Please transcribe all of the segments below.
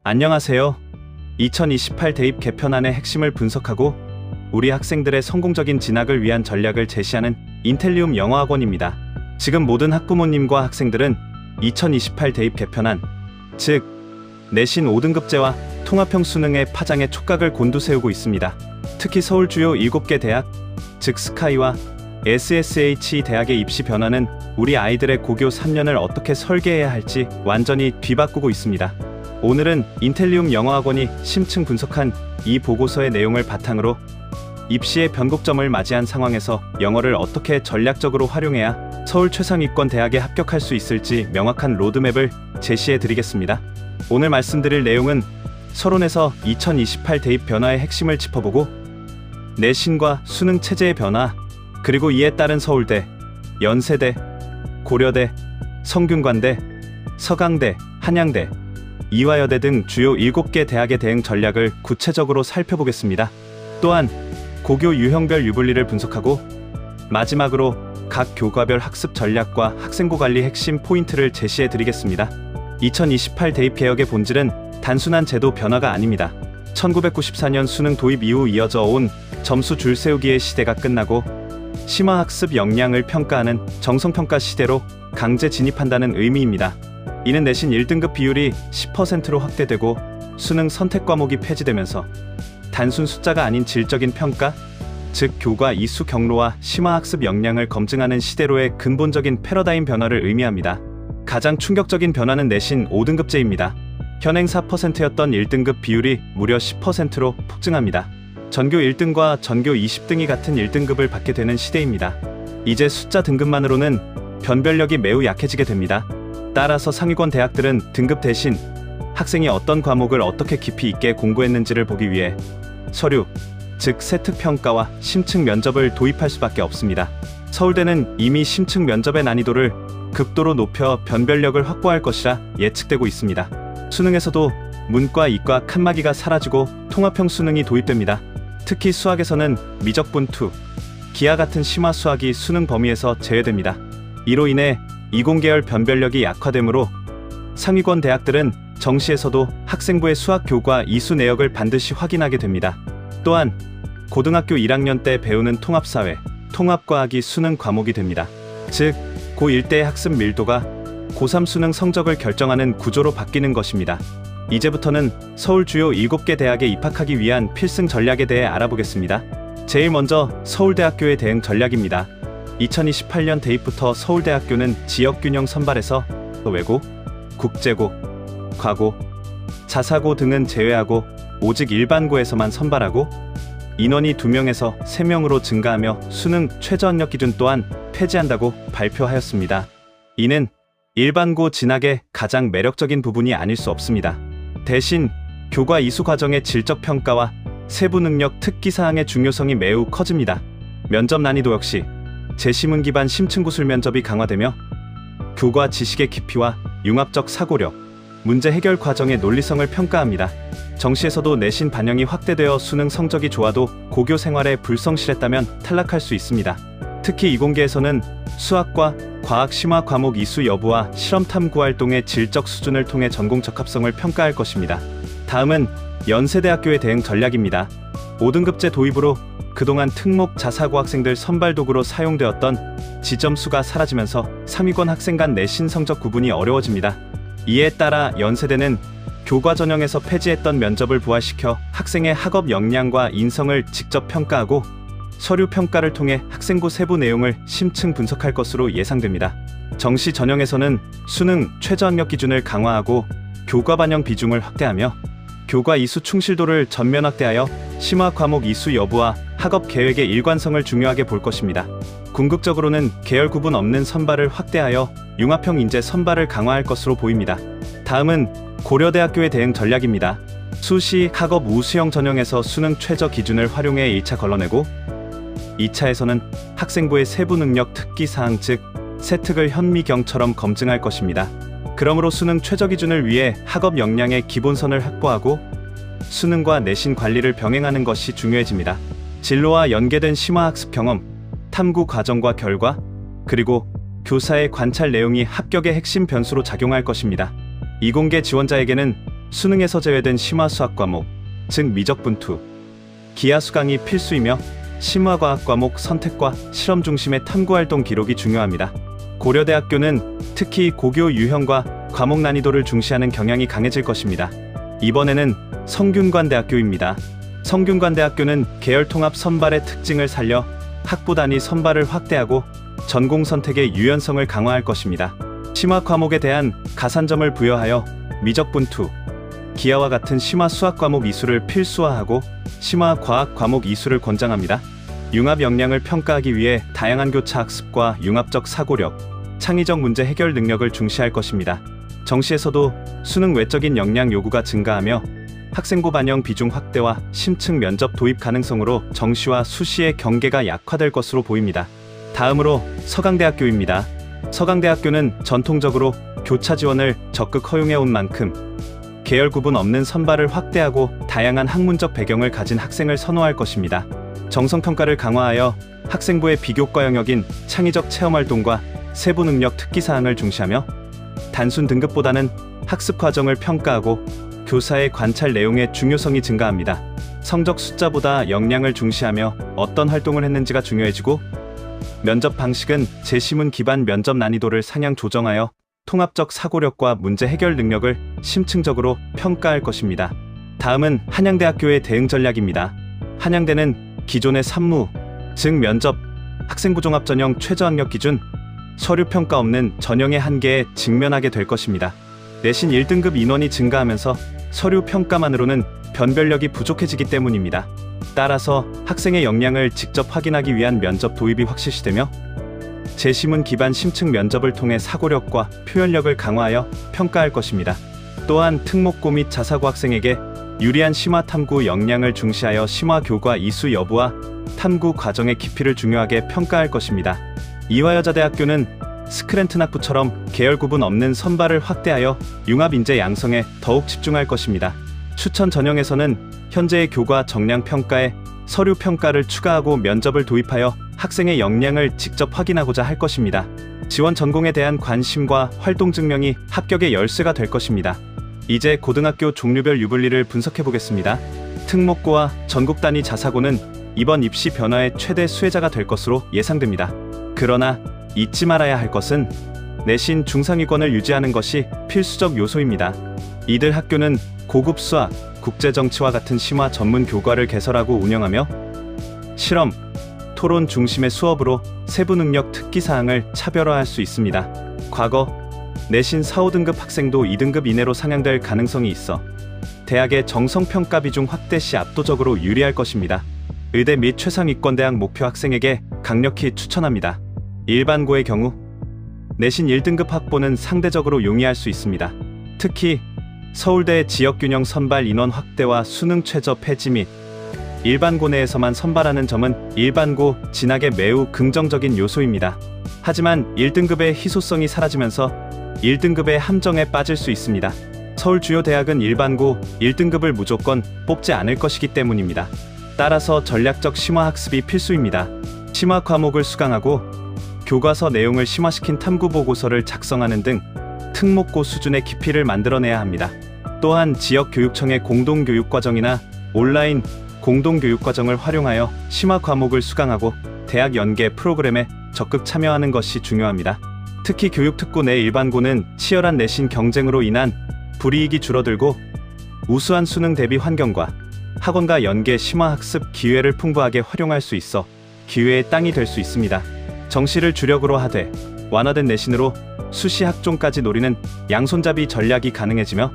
안녕하세요. 2028 대입 개편안의 핵심을 분석하고 우리 학생들의 성공적인 진학을 위한 전략을 제시하는 인텔리움 영어학원입니다. 지금 모든 학부모님과 학생들은 2028 대입 개편안, 즉 내신 5등급제와 통합형 수능의 파장에 촉각을 곤두세우고 있습니다. 특히 서울 주요 7개 대학, 즉 스카이와 SSH 대학의 입시 변화는 우리 아이들의 고교 3년을 어떻게 설계해야 할지 완전히 뒤바꾸고 있습니다. 오늘은 인텔리움 영어학원이 심층 분석한 이 보고서의 내용을 바탕으로 입시의 변곡점을 맞이한 상황에서 영어를 어떻게 전략적으로 활용해야 서울 최상위권 대학에 합격할 수 있을지 명확한 로드맵을 제시해 드리겠습니다. 오늘 말씀드릴 내용은 서론에서 2028 대입 변화의 핵심을 짚어보고 내신과 수능 체제의 변화, 그리고 이에 따른 서울대, 연세대, 고려대, 성균관대, 서강대, 한양대, 이화여대 등 주요 7개 대학의 대응 전략을 구체적으로 살펴보겠습니다. 또한 고교 유형별 유불리를 분석하고 마지막으로 각 교과별 학습 전략과 학생부 관리 핵심 포인트를 제시해 드리겠습니다. 2028 대입 개혁의 본질은 단순한 제도 변화가 아닙니다. 1994년 수능 도입 이후 이어져 온 점수 줄 세우기의 시대가 끝나고 심화학습 역량을 평가하는 정성평가 시대로 강제 진입한다는 의미입니다. 이는 내신 1등급 비율이 10%로 확대되고 수능 선택 과목이 폐지되면서 단순 숫자가 아닌 질적인 평가, 즉 교과 이수 경로와 심화학습 역량을 검증하는 시대로의 근본적인 패러다임 변화를 의미합니다. 가장 충격적인 변화는 내신 5등급제입니다. 현행 4%였던 1등급 비율이 무려 10%로 폭증합니다. 전교 1등과 전교 20등이 같은 1등급을 받게 되는 시대입니다. 이제 숫자 등급만으로는 변별력이 매우 약해지게 됩니다. 따라서 상위권 대학들은 등급 대신 학생이 어떤 과목을 어떻게 깊이 있게 공부했는지를 보기 위해 서류, 즉 세특 평가와 심층 면접을 도입할 수밖에 없습니다. 서울대는 이미 심층 면접의 난이도를 극도로 높여 변별력을 확보할 것이라 예측되고 있습니다. 수능에서도 문과, 이과 칸막이가 사라지고 통합형 수능이 도입됩니다. 특히 수학에서는 미적분투, 기하 같은 심화 수학이 수능 범위에서 제외됩니다. 이로 인해 이공계열 변별력이 약화되므로 상위권 대학들은 정시에서도 학생부의 수학 교과 이수 내역을 반드시 확인하게 됩니다. 또한 고등학교 1학년 때 배우는 통합사회, 통합과학이 수능 과목이 됩니다. 즉, 고1 때의 학습 밀도가 고3 수능 성적을 결정하는 구조로 바뀌는 것입니다. 이제부터는 서울 주요 7개 대학에 입학하기 위한 필승 전략에 대해 알아보겠습니다. 제일 먼저 서울대학교의 대응 전략입니다. 2028년 대입부터 서울대학교는 지역균형 선발에서 외고, 국제고, 과고, 자사고 등은 제외하고 오직 일반고에서만 선발하고 인원이 2명에서 3명으로 증가하며 수능 최저학력 기준 또한 폐지한다고 발표하였습니다. 이는 일반고 진학의 가장 매력적인 부분이 아닐 수 없습니다. 대신 교과 이수 과정의 질적 평가와 세부 능력 특기사항의 중요성이 매우 커집니다. 면접 난이도 역시 제시문 기반 심층구술 면접이 강화되며 교과 지식의 깊이와 융합적 사고력, 문제 해결 과정의 논리성을 평가합니다. 정시에서도 내신 반영이 확대되어 수능 성적이 좋아도 고교 생활에 불성실했다면 탈락할 수 있습니다. 특히 이공계에서는 수학과 과학 심화 과목 이수 여부와 실험 탐구 활동의 질적 수준을 통해 전공 적합성을 평가할 것입니다. 다음은 연세대학교의 대응 전략입니다. 5등급제 도입으로 그동안 특목 자사고 학생들 선발 도구로 사용되었던 지점수가 사라지면서 상위권 학생 간 내신 성적 구분이 어려워집니다. 이에 따라 연세대는 교과 전형에서 폐지했던 면접을 부활시켜 학생의 학업 역량과 인성을 직접 평가하고 서류 평가를 통해 학생부 세부 내용을 심층 분석할 것으로 예상됩니다. 정시 전형에서는 수능 최저학력 기준을 강화하고 교과 반영 비중을 확대하며 교과 이수 충실도를 전면 확대하여 심화 과목 이수 여부와 학업 계획의 일관성을 중요하게 볼 것입니다. 궁극적으로는 계열 구분 없는 선발을 확대하여 융합형 인재 선발을 강화할 것으로 보입니다. 다음은 고려대학교의 대응 전략입니다. 수시 학업 우수형 전형에서 수능 최저 기준을 활용해 1차 걸러내고 2차에서는 학생부의 세부 능력 특기사항 즉 세특을 현미경처럼 검증할 것입니다. 그러므로 수능 최저 기준을 위해 학업 역량의 기본선을 확보하고 수능과 내신 관리를 병행하는 것이 중요해집니다. 진로와 연계된 심화학습 경험, 탐구 과정과 결과, 그리고 교사의 관찰 내용이 합격의 핵심 변수로 작용할 것입니다. 이공계 지원자에게는 수능에서 제외된 심화 수학 과목, 즉 미적분투, 기하 수강이 필수이며 심화 과학 과목 선택과 실험 중심의 탐구활동 기록이 중요합니다. 고려대학교는 특히 고교 유형과 과목 난이도를 중시하는 경향이 강해질 것입니다. 이번에는 성균관대학교입니다. 성균관대학교는 계열 통합 선발의 특징을 살려 학부 단위 선발을 확대하고 전공 선택의 유연성을 강화할 것입니다. 심화 과목에 대한 가산점을 부여하여 미적분투, 기하와 같은 심화 수학 과목 이수를 필수화하고 심화 과학 과목 이수를 권장합니다. 융합 역량을 평가하기 위해 다양한 교차 학습과 융합적 사고력, 창의적 문제 해결 능력을 중시할 것입니다. 정시에서도 수능 외적인 역량 요구가 증가하며 학생부 반영 비중 확대와 심층 면접 도입 가능성으로 정시와 수시의 경계가 약화될 것으로 보입니다. 다음으로 서강대학교입니다. 서강대학교는 전통적으로 교차 지원을 적극 허용해온 만큼 계열 구분 없는 선발을 확대하고 다양한 학문적 배경을 가진 학생을 선호할 것입니다. 정성평가를 강화하여 학생부의 비교과 영역인 창의적 체험활동과 세부 능력 특기사항을 중시하며 단순 등급보다는 학습 과정을 평가하고 교사의 관찰 내용의 중요성이 증가합니다. 성적 숫자보다 역량을 중시하며 어떤 활동을 했는지가 중요해지고 면접 방식은 제시문 기반 면접 난이도를 상향 조정하여 통합적 사고력과 문제 해결 능력을 심층적으로 평가할 것입니다. 다음은 한양대학교의 대응 전략입니다. 한양대는 기존의 산무, 즉 면접, 학생부 종합 전형 최저학력 기준, 서류 평가 없는 전형의 한계에 직면하게 될 것입니다. 내신 1등급 인원이 증가하면서 서류 평가만으로는 변별력이 부족해지기 때문입니다. 따라서 학생의 역량을 직접 확인하기 위한 면접 도입이 확실시되며 제시문 기반 심층 면접을 통해 사고력과 표현력을 강화하여 평가할 것입니다. 또한 특목고 및 자사고 학생에게 유리한 심화 탐구 역량을 중시하여 심화 교과 이수 여부와 탐구 과정의 깊이를 중요하게 평가할 것입니다. 이화여자대학교는 스크랜튼 학부처럼 계열 구분 없는 선발을 확대하여 융합 인재 양성에 더욱 집중할 것입니다. 추천 전형에서는 현재의 교과 정량 평가에 서류 평가를 추가하고 면접을 도입하여 학생의 역량을 직접 확인하고자 할 것입니다. 지원 전공에 대한 관심과 활동 증명이 합격의 열쇠가 될 것입니다. 이제 고등학교 종류별 유불리를 분석해 보겠습니다. 특목고와 전국 단위 자사고는 이번 입시 변화의 최대 수혜자가 될 것으로 예상됩니다. 그러나 잊지 말아야 할 것은 내신 중상위권을 유지하는 것이 필수적 요소입니다. 이들 학교는 고급 수학, 국제정치와 같은 심화 전문 교과를 개설하고 운영하며 실험, 토론 중심의 수업으로 세부 능력 특기사항을 차별화할 수 있습니다. 과거 내신 4, 5등급 학생도 2등급 이내로 상향될 가능성이 있어 대학의 정성평가 비중 확대 시 압도적으로 유리할 것입니다. 의대 및 최상위권대학 목표 학생에게 강력히 추천합니다. 일반고의 경우 내신 1등급 확보는 상대적으로 용이할 수 있습니다. 특히 서울대 지역균형 선발 인원 확대와 수능 최저 폐지 및 일반고 내에서만 선발하는 점은 일반고 진학에 매우 긍정적인 요소입니다. 하지만 1등급의 희소성이 사라지면서 1등급의 함정에 빠질 수 있습니다. 서울 주요 대학은 일반고 1등급을 무조건 뽑지 않을 것이기 때문입니다. 따라서 전략적 심화 학습이 필수입니다. 심화 과목을 수강하고 교과서 내용을 심화시킨 탐구 보고서를 작성하는 등 특목고 수준의 깊이를 만들어내야 합니다. 또한 지역교육청의 공동교육과정이나 온라인 공동교육과정을 활용하여 심화 과목을 수강하고 대학 연계 프로그램에 적극 참여하는 것이 중요합니다. 특히 교육특구 내 일반고는 치열한 내신 경쟁으로 인한 불이익이 줄어들고 우수한 수능 대비 환경과 학원과 연계 심화 학습 기회를 풍부하게 활용할 수 있어 기회의 땅이 될 수 있습니다. 정시를 주력으로 하되 완화된 내신으로 수시 학종까지 노리는 양손잡이 전략이 가능해지며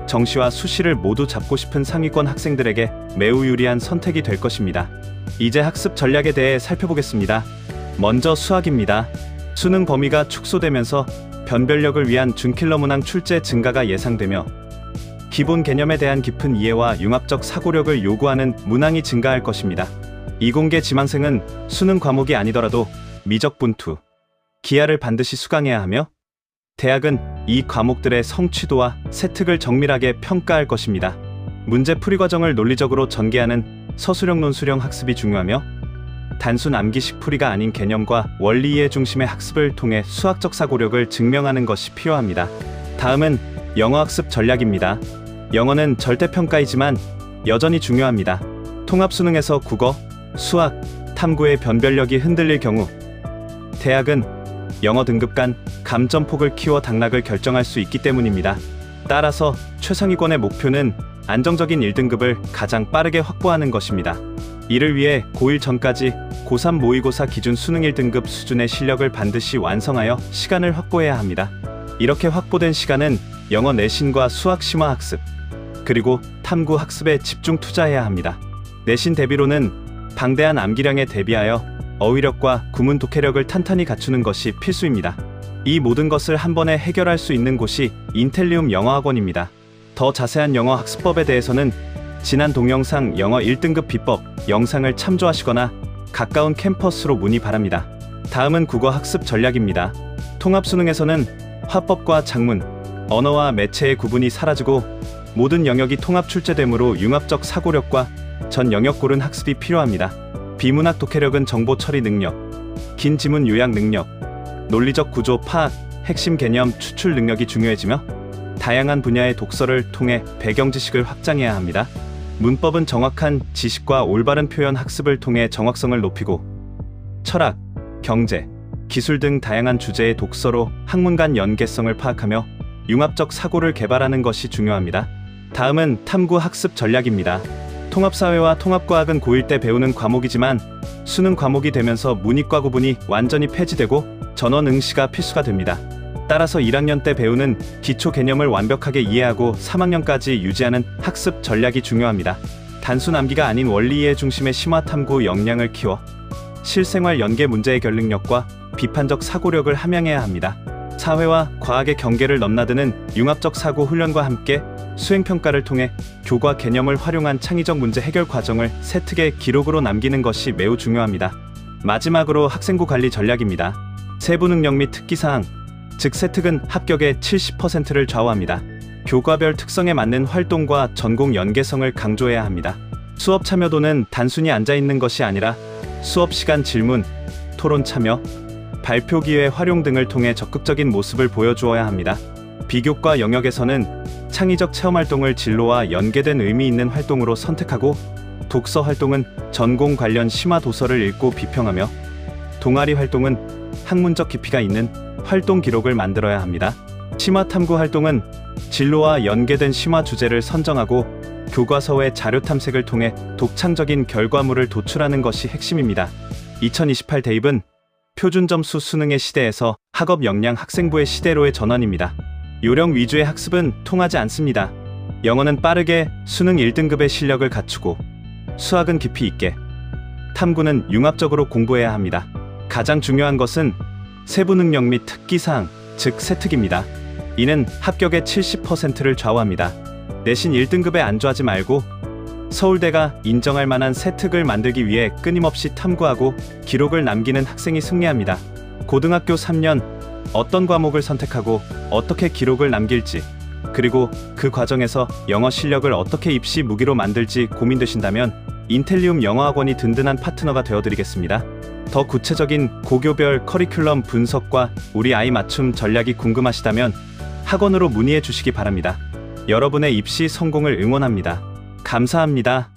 정시와 수시를 모두 잡고 싶은 상위권 학생들에게 매우 유리한 선택이 될 것입니다. 이제 학습 전략에 대해 살펴보겠습니다. 먼저 수학입니다. 수능 범위가 축소되면서 변별력을 위한 준킬러 문항 출제 증가가 예상되며 기본 개념에 대한 깊은 이해와 융합적 사고력을 요구하는 문항이 증가할 것입니다. 이공계 지망생은 수능 과목이 아니더라도 미적분투, 기하를 반드시 수강해야 하며 대학은 이 과목들의 성취도와 세특을 정밀하게 평가할 것입니다. 문제 풀이 과정을 논리적으로 전개하는 서술형 논술형 학습이 중요하며 단순 암기식 풀이가 아닌 개념과 원리 이해 중심의 학습을 통해 수학적 사고력을 증명하는 것이 필요합니다. 다음은 영어 학습 전략입니다. 영어는 절대평가이지만 여전히 중요합니다. 통합수능에서 국어, 수학, 탐구의 변별력이 흔들릴 경우 대학은 영어 등급 간 감점폭을 키워 당락을 결정할 수 있기 때문입니다. 따라서 최상위권의 목표는 안정적인 1등급을 가장 빠르게 확보하는 것입니다. 이를 위해 고1 전까지 고3 모의고사 기준 수능 1등급 수준의 실력을 반드시 완성하여 시간을 확보해야 합니다. 이렇게 확보된 시간은 영어 내신과 수학 심화 학습, 그리고 탐구 학습에 집중 투자해야 합니다. 내신 대비로는 방대한 암기량에 대비하여 어휘력과 구문 독해력을 탄탄히 갖추는 것이 필수입니다. 이 모든 것을 한 번에 해결할 수 있는 곳이 인텔리움 영어학원입니다. 더 자세한 영어 학습법에 대해서는 지난 동영상 영어 1등급 비법 영상을 참조하시거나 가까운 캠퍼스로 문의 바랍니다. 다음은 국어 학습 전략입니다. 통합수능에서는 화법과 작문, 언어와 매체의 구분이 사라지고 모든 영역이 통합 출제되므로 융합적 사고력과 전 영역 고른 학습이 필요합니다. 비문학 독해력은 정보 처리 능력, 긴 지문 요약 능력, 논리적 구조 파악, 핵심 개념 추출 능력이 중요해지며 다양한 분야의 독서를 통해 배경 지식을 확장해야 합니다. 문법은 정확한 지식과 올바른 표현 학습을 통해 정확성을 높이고 철학, 경제, 기술 등 다양한 주제의 독서로 학문 간 연계성을 파악하며 융합적 사고를 개발하는 것이 중요합니다. 다음은 탐구 학습 전략입니다. 통합사회와 통합과학은 고1 때 배우는 과목이지만 수능 과목이 되면서 문이과 구분이 완전히 폐지되고 전원 응시가 필수가 됩니다. 따라서 1학년 때 배우는 기초 개념을 완벽하게 이해하고 3학년까지 유지하는 학습 전략이 중요합니다. 단순 암기가 아닌 원리 이해 중심의 심화 탐구 역량을 키워 실생활 연계 문제 해결 능력과 비판적 사고력을 함양해야 합니다. 사회와 과학의 경계를 넘나드는 융합적 사고 훈련과 함께 수행평가를 통해 교과 개념을 활용한 창의적 문제 해결 과정을 세특의 기록으로 남기는 것이 매우 중요합니다. 마지막으로 학생부 관리 전략입니다. 세부 능력 및 특기사항, 즉 세특은 합격의 70%를 좌우합니다. 교과별 특성에 맞는 활동과 전공 연계성을 강조해야 합니다. 수업 참여도는 단순히 앉아있는 것이 아니라 수업 시간 질문, 토론 참여, 발표 기회 활용 등을 통해 적극적인 모습을 보여주어야 합니다. 비교과 영역에서는 창의적 체험활동을 진로와 연계된 의미 있는 활동으로 선택하고 독서 활동은 전공 관련 심화 도서를 읽고 비평하며 동아리 활동은 학문적 깊이가 있는 활동 기록을 만들어야 합니다. 심화 탐구 활동은 진로와 연계된 심화 주제를 선정하고 교과서의 자료 탐색을 통해 독창적인 결과물을 도출하는 것이 핵심입니다. 2028 대입은 표준 점수 수능의 시대에서 학업 역량 학생부의 시대로의 전환입니다. 요령 위주의 학습은 통하지 않습니다. 영어는 빠르게 수능 1등급의 실력을 갖추고 수학은 깊이 있게, 탐구는 융합적으로 공부해야 합니다. 가장 중요한 것은 세부 능력 및 특기사항, 즉 세특입니다. 이는 합격의 70%를 좌우합니다. 내신 1등급에 안주하지 말고 서울대가 인정할 만한 세특을 만들기 위해 끊임없이 탐구하고 기록을 남기는 학생이 승리합니다. 고등학교 3년 어떤 과목을 선택하고 어떻게 기록을 남길지, 그리고 그 과정에서 영어 실력을 어떻게 입시 무기로 만들지 고민되신다면 인텔리움 영어학원이 든든한 파트너가 되어드리겠습니다. 더 구체적인 고교별 커리큘럼 분석과 우리 아이 맞춤 전략이 궁금하시다면 학원으로 문의해 주시기 바랍니다. 여러분의 입시 성공을 응원합니다. 감사합니다.